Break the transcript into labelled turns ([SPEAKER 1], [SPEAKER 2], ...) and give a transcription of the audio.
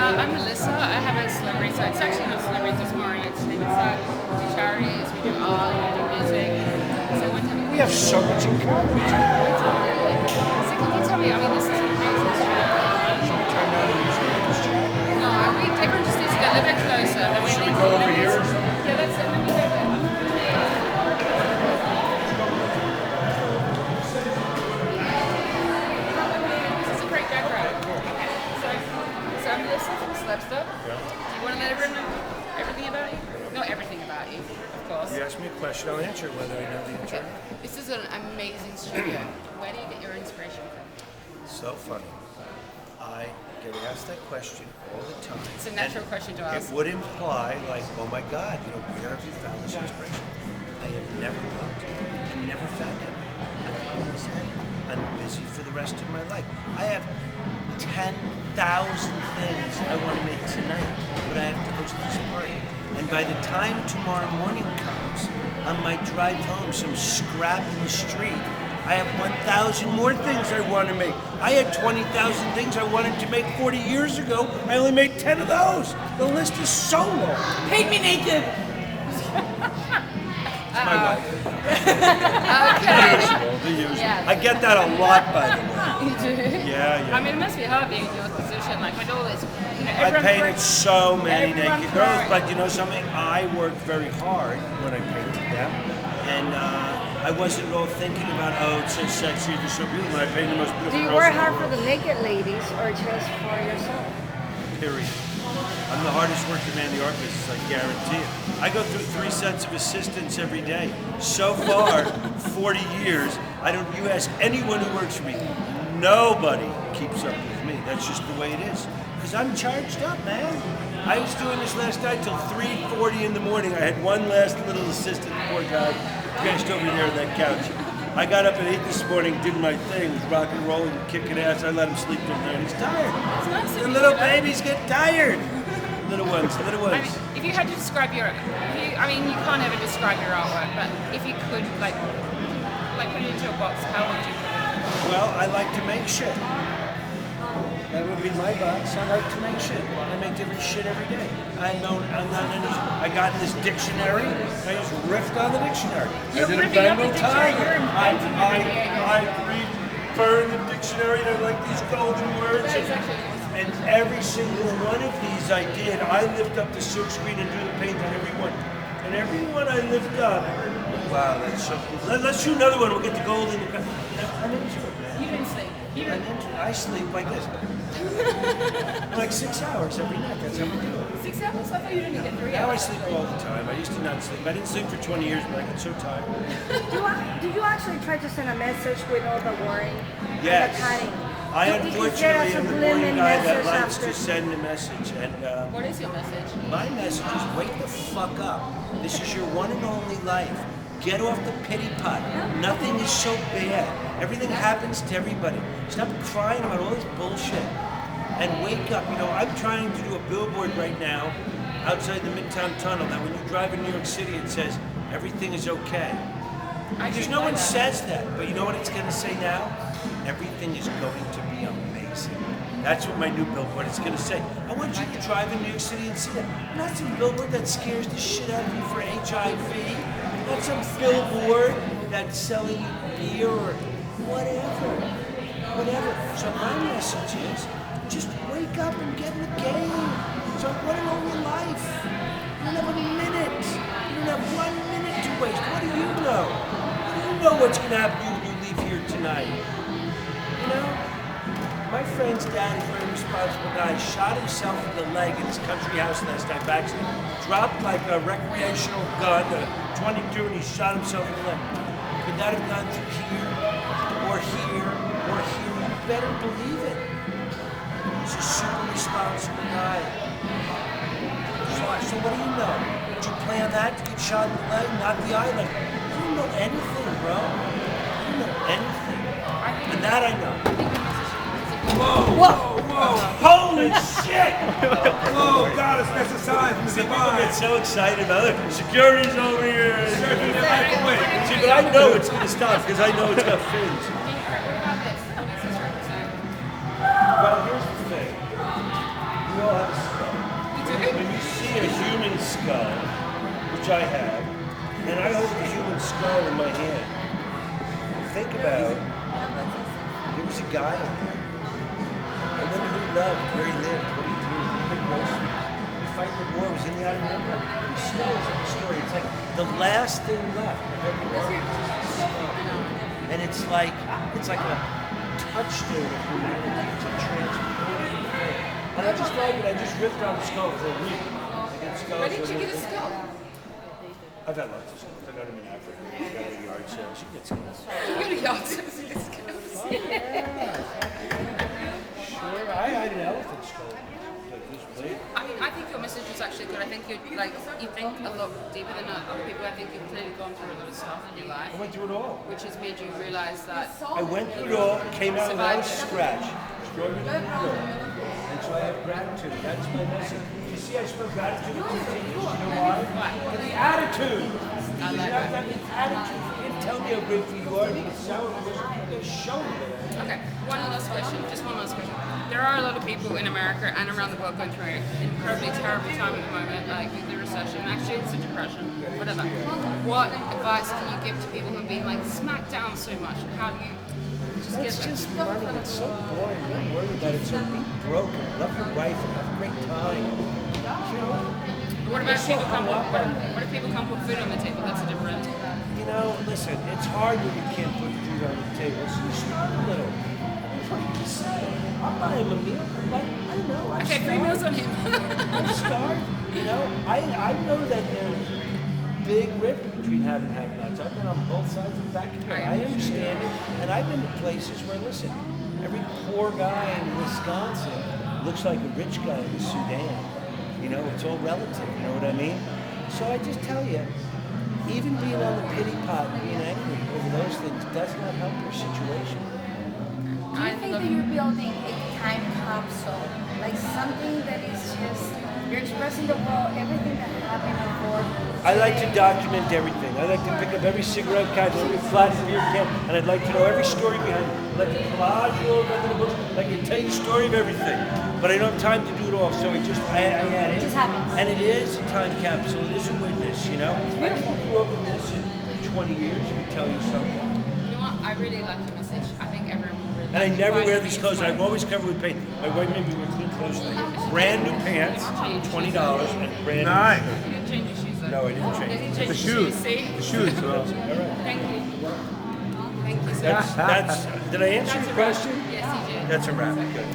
[SPEAKER 1] I'm Melissa. I have a celebrity, so it's actually not celebrities, it's more entertainment. So we do charities, we do art, we do music. So what time
[SPEAKER 2] We have so much in common.
[SPEAKER 1] So can you tell me, I mean, this is an amazing show.
[SPEAKER 2] Turn down the music.
[SPEAKER 1] No, everyone just needs to get a little bit closer. Then
[SPEAKER 2] Should we go over here?
[SPEAKER 1] Yeah, that's it. Let me go there. This is a great background. Okay, so I'm Melissa from Slapstuff.
[SPEAKER 2] Yeah.
[SPEAKER 1] Do you want to know everything about you? Not everything about you, of course.
[SPEAKER 2] You ask me a question, I'll answer it whether I know the answer.
[SPEAKER 1] Okay. This is an amazing studio. Where do you get your inspiration from?
[SPEAKER 2] So funny. I get asked that question all the time.
[SPEAKER 1] It's a natural question to ask.
[SPEAKER 2] It would imply, like, oh my God, where have you found this inspiration? I have never looked and never found it. I'm busy for the rest of my life. I have 10,000 things I want to make tonight, but I have to host this party. And by the time tomorrow morning comes, on my drive home, some scrap in the street, I have 1,000 more things I want to make. I had 20,000 things I wanted to make 40 years ago. I only made 10 of those. The list is so long.
[SPEAKER 1] Paint me naked!
[SPEAKER 2] It's my wife.
[SPEAKER 1] Okay.
[SPEAKER 2] The usual.
[SPEAKER 1] Yeah.
[SPEAKER 2] I get that a lot, by the way.
[SPEAKER 1] You do?
[SPEAKER 2] Yeah.
[SPEAKER 1] I mean, it must be hard being in your position, like with all this,
[SPEAKER 2] I painted so many
[SPEAKER 1] everyone
[SPEAKER 2] naked girls,
[SPEAKER 1] for-
[SPEAKER 2] but you know something? I worked very hard when I painted them, and I wasn't at all thinking about, oh, it's so sexy, it's so beautiful. I painted the most beautiful
[SPEAKER 3] Do you
[SPEAKER 2] girls
[SPEAKER 3] work
[SPEAKER 2] in the
[SPEAKER 3] hard for
[SPEAKER 2] world.
[SPEAKER 3] the naked ladies or just for yourself?
[SPEAKER 2] Period. I'm the hardest working man in the art business, I guarantee it. I go through 3 sets of assistants every day. So far, 40 years, you ask anyone who works for me, nobody keeps up with me. That's just the way it is. Because I'm charged up, man. I was doing this last night till 3:40 in the morning. I had one last little assistant, poor guy, crashed over there on that couch. I got up at 8 this morning, did my thing, was rock and rolling, kicking ass. I let him sleep till 9. He's tired.
[SPEAKER 1] It's nice of
[SPEAKER 2] The
[SPEAKER 1] you,
[SPEAKER 2] little
[SPEAKER 1] you know?
[SPEAKER 2] babies get tired. Little ones.
[SPEAKER 1] I mean, if you had to describe you can't ever describe your artwork, but if you could, like put it into a box, how would you put it?
[SPEAKER 2] Well, I like to make shit. That would be my box. I like to make shit. I make different shit every day. I got in this dictionary. I just riffed on the dictionary.
[SPEAKER 1] You're
[SPEAKER 2] I did a
[SPEAKER 1] riffing up the
[SPEAKER 2] Bengal
[SPEAKER 1] dictionary.
[SPEAKER 2] tiger.
[SPEAKER 1] You're inventing
[SPEAKER 2] I read burn the dictionary and I like these golden words.
[SPEAKER 1] That is actually awesome.
[SPEAKER 2] And every single one of these I did. I lift up the silk screen and do the paint on every one. And every one I lift up. Wow, that's so cool. Let's shoot another one. We'll get the gold in the. I'm into it, man.
[SPEAKER 1] You didn't sleep.
[SPEAKER 2] I'm into it. I sleep like this. Like 6 hours every night. That's how we do it.
[SPEAKER 1] 6 hours? I thought you didn't get 3
[SPEAKER 2] Now I
[SPEAKER 1] hours.
[SPEAKER 2] sleep all the time. I used to not sleep. I didn't sleep for 20 years, but I got so tired.
[SPEAKER 3] Do you actually try to send a message with all the worrying
[SPEAKER 2] Yes.
[SPEAKER 3] and the cutting?
[SPEAKER 2] I
[SPEAKER 3] Do you consider
[SPEAKER 2] unfortunately
[SPEAKER 3] a
[SPEAKER 2] am the morning
[SPEAKER 3] subliminal
[SPEAKER 2] guy that
[SPEAKER 3] message
[SPEAKER 2] likes
[SPEAKER 3] after-
[SPEAKER 2] to send a message. And
[SPEAKER 1] What is your message?
[SPEAKER 2] my message is wake the fuck up. This is your one and only life. Get off the pity pot. Nothing is so bad. Everything happens to everybody. Stop crying about all this bullshit. And wake up. I'm trying to do a billboard right now outside the Midtown Tunnel that when you drive in New York City, it says, everything is okay. Because no one says that, but you know what it's going to say now? Everything is going to be amazing. That's what my new billboard is going to say. I want you to drive in New York City and see that. Not some billboard that scares the shit out of you for HIV. Not some billboard that's selling you beer or whatever. So my message is, just wake up and get in the game. So what an only life. You don't have a minute. You don't have 1 minute to waste. What do you know? What do you know what's going to happen to you when you leave here tonight? My friend's dad is a very responsible guy. Shot himself in the leg in his country house last night by accident. Dropped like a recreational gun, a 22, and he shot himself in the leg. Could that have gone through here, or here, or here? You better believe it. He's a super responsible guy. So what do you know? Did you plan that to get shot in the leg, not the eye? Like, you don't know anything, bro. You don't know anything. And that I know. Whoa! Holy shit!
[SPEAKER 4] Whoa, God, it's necessary from the
[SPEAKER 2] People
[SPEAKER 4] divine.
[SPEAKER 2] get so excited about it. Security's over here. See, but I know it's going to stop because I know it's got fins. Well, here's the thing. We all have a skull. When you see a human skull, which I have, and I hold a human skull in my hand, think about, there was a guy in there. I wonder who he loved, where he lived, what he did, what he grocery. He fight the war, was in the Outer Rim. He still is in the story. It's like the last thing left of every war is a skull. And it's like a touchstone of humanity. It's a transformative thing. And I just like it. I just ripped on the skull for a week.
[SPEAKER 1] Where did you get a skull?
[SPEAKER 2] I've had lots of skulls. I got them in Africa. I got a yard sale. She gets skulls.
[SPEAKER 1] You go to yard sales and get skulls.
[SPEAKER 2] Sure. I had an elephant skull. Like this big.
[SPEAKER 1] I mean, I think your message was actually good. I think you think a lot deeper than other people. I think you've clearly gone through a lot of stuff in your life,
[SPEAKER 2] I went through it all.
[SPEAKER 1] which has made you realize that.
[SPEAKER 2] I went through it all, came out without a scratch. Struggled to grow. And so I have gratitude. That's my message. You see, I spell gratitude continues. You know why? For the attitude.
[SPEAKER 1] I like
[SPEAKER 2] You have
[SPEAKER 1] that.
[SPEAKER 2] that attitude. You can tell me how grateful you are. You can sound good. You can show me that.
[SPEAKER 1] Okay, one last question. Just one last question. There are a lot of people in America and around the world going through an incredibly terrible time at the moment, like with the recession. Actually, it's a depression. Whatever. What advice can you give to people who've been like smacked down so much? How do you just
[SPEAKER 2] It's
[SPEAKER 1] get
[SPEAKER 2] just money. It's so boring. Don't worry about it. So be broken. Love your wife and have a great time. You know,
[SPEAKER 1] What about if people come with, what if people come put food on the table? That's a different.
[SPEAKER 2] you know, listen, it's hard when you can't put food on the table. So you start a little. What do you say? I'll buy him a meal. Like, I don't know.
[SPEAKER 1] Okay, 3 meals on him.
[SPEAKER 2] I'm starved. You know, I know that there's big rift between have and have-nots. I've been on both sides of the back of I understand it, and I've been to places where, listen, every poor guy in Wisconsin looks like a rich guy in Sudan. You know, it's all relative. You know what I mean? So I just tell you, even being on the pity pot and being angry over those things does not help your situation.
[SPEAKER 5] Do you think that you're building a time capsule, like something that is just you're expressing the world everything that happened before?
[SPEAKER 2] I like to document everything. I like to pick up every cigarette can, every flat beer can, and I'd like to know every story behind it. I'd like to collage it all over the books. I'd like to tell you the story of everything. But I don't have time to do it all, so I add it.
[SPEAKER 5] It just happens.
[SPEAKER 2] And it is a time capsule. It is a witness, you know? I can grew up in this in 20 years, I can tell you something.
[SPEAKER 1] You know what? I really like your message. I think everyone will really
[SPEAKER 2] And I
[SPEAKER 1] like it.
[SPEAKER 2] never
[SPEAKER 1] Why
[SPEAKER 2] wear
[SPEAKER 1] don't
[SPEAKER 2] these
[SPEAKER 1] you
[SPEAKER 2] clothes.
[SPEAKER 1] explain?
[SPEAKER 2] I'm always covered with paint. My wife made me wear clean clothes. Brand new pants, $20, and brand
[SPEAKER 4] Nice.
[SPEAKER 1] You didn't change your shoes though.
[SPEAKER 2] No, I didn't change.
[SPEAKER 1] You didn't change
[SPEAKER 4] The
[SPEAKER 1] your
[SPEAKER 4] shoes.
[SPEAKER 1] See?
[SPEAKER 4] The shoes. Well,
[SPEAKER 1] Thank you. Thank you so much.
[SPEAKER 2] That's, did I answer your question?
[SPEAKER 1] Yes, you did.
[SPEAKER 2] That's a wrap. Good.